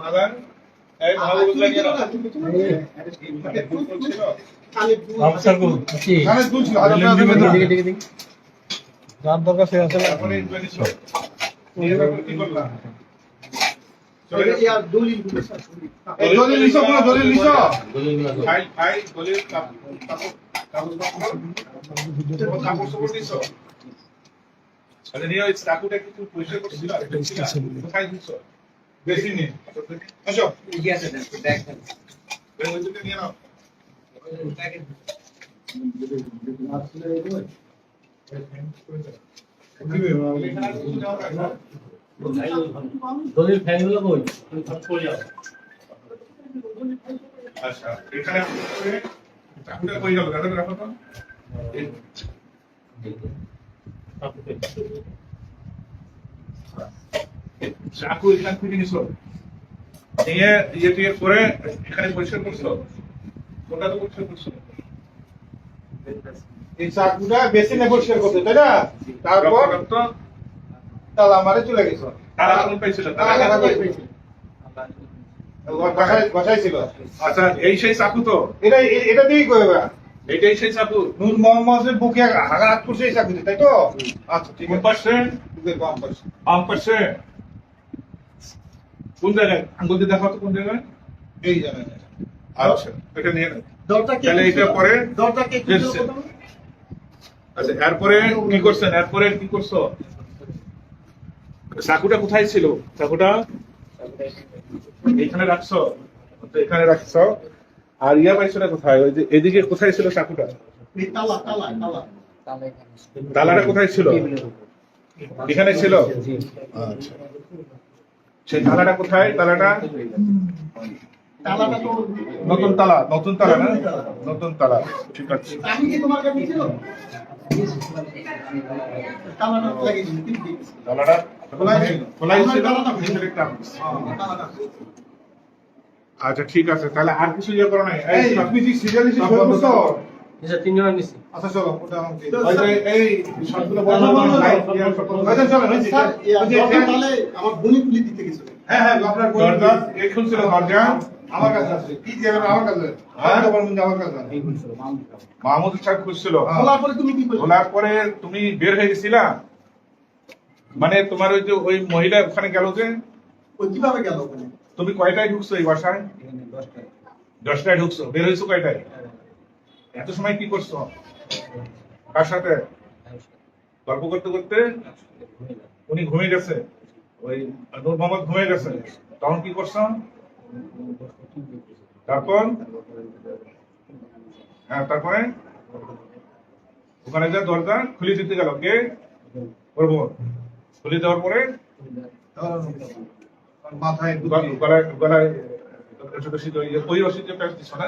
মাদান এই ভালো লাগে না অফিসার কো কি খালেদ বলছিল হাজার দিকে যার দরকার সে আছে এখন এই 200 নিয়ে তারপর কি করলা চলে ইয়ার দলিল গুলো স্যার এই দলিল লিখো পুরো দলিল লিখো ফাইল ফাইল দলিল কাগজ কাগজ সবুজ দিছো আরে নিয়ে ওই চাকুটা কিছু পরিষ্কার করছিল কোথায় দিছো বেশি নেই আসো ইয়ে আছে দেখেন ওই দিকে নিয়ে নাও দলিল ফাইলগুলো কই সব পড়ে যাবে আচ্ছা এখানে চাকুটা কই গেল দাদা রাখো তো চাকু এখান থেকে নিছো নিয়ে ইয়ে করে এখানে পরিষ্কার করছো কোনটা তো পরিষ্কার করছো এই চাকুটা বেসিনে পরিষ্কার করতে তাই না তারপর তো তালা মারে চলে গেছে তারা কোন পাইছিল তালা তারা পাইছে বসাইছিল আচ্ছা এই সেই চাকু তো এটা দিয়েই কইবা এটাই সেই চাকু নূর মোহাম্মদের বুকে আঘাত করছে এই চাকুতে তাই তো আচ্ছা ঠিক কোন আছে পাশে বুকের বাম পাশে আম পাশে কোন জায়গায় আঙ্গুল দিয়ে দেখাও তো কোন জায়গায় এই জানেন আচ্ছা এটা নিয়ে নাও দরজা কে তাহলে এটা পরে দরজা কে দেখছে। আচ্ছা এরপরে কি করছেন এরপরে কি করছো চাকুটা কোথায় ছিল চাকুটা এখানে রাখছো তো এখানে রাখছো আর ইয়া পাইছো না কোথায় ওই যে এদিকে কোথায় ছিল চাকুটা এই তালা তালা তালা তালাটা কোথায় ছিল এখানে ছিল আচ্ছা সেই তালাটা কোথায় তালাটা তালাটা তো নতুন তালা না নতুন তালা ঠিক আছে আমি কি তোমার কাছে ছিল তালাটা লাগিয়েছি কিন্তু তালাটা খোলাই ছিল তালাটা ভিতরে একটা তালাটা আচ্ছা ঠিক আছে তাহলে আর কিছু ইয়ে করো নাই এই তুমি কি সিরিয়ালি শেষ করছো এটা তিনজন নিছি আচ্ছা চলো ওটা আমাকে ওই যে এই সবগুলো বড় বড় লাইট দিয়ে সব আচ্ছা চলো স্যার তাহলে আমার বনি খুলি দিতে গেছিল হ্যাঁ হ্যাঁ আপনার বনি দরজা এই খুলছিল দরজা আমার কাছে আছে কি দিয়ে আমার কাছে হ্যাঁ? আমার কাছে আছে মাহমুদ সাহেব খুলছিল খোলার পরে তুমি কি করলে খোলার পরে তুমি বের হয়ে গেছিলা মানে তোমার ওই যে ওই মহিলা ওখানে গেল যে ওই কিভাবে গেল ওখানে তুমি কয়টায় ঢুকছো এই বাসায় 10টায় ঢুকছো বের হয়েছো কয়টায় এত সময় কি করছো কার সাথে গল্প করতে করতে উনি ঘুমিয়ে গেছে ওই নূর মোহাম্মদ ঘুমিয়ে গেছে তখন কি করছো তারপর হ্যাঁ তারপরে ওখানে যে দরজা খুলে দিতে গেল কে করবো খুলে দেওয়ার পরে মাথায় গলায় গলায় ওই রশিদ দিছ না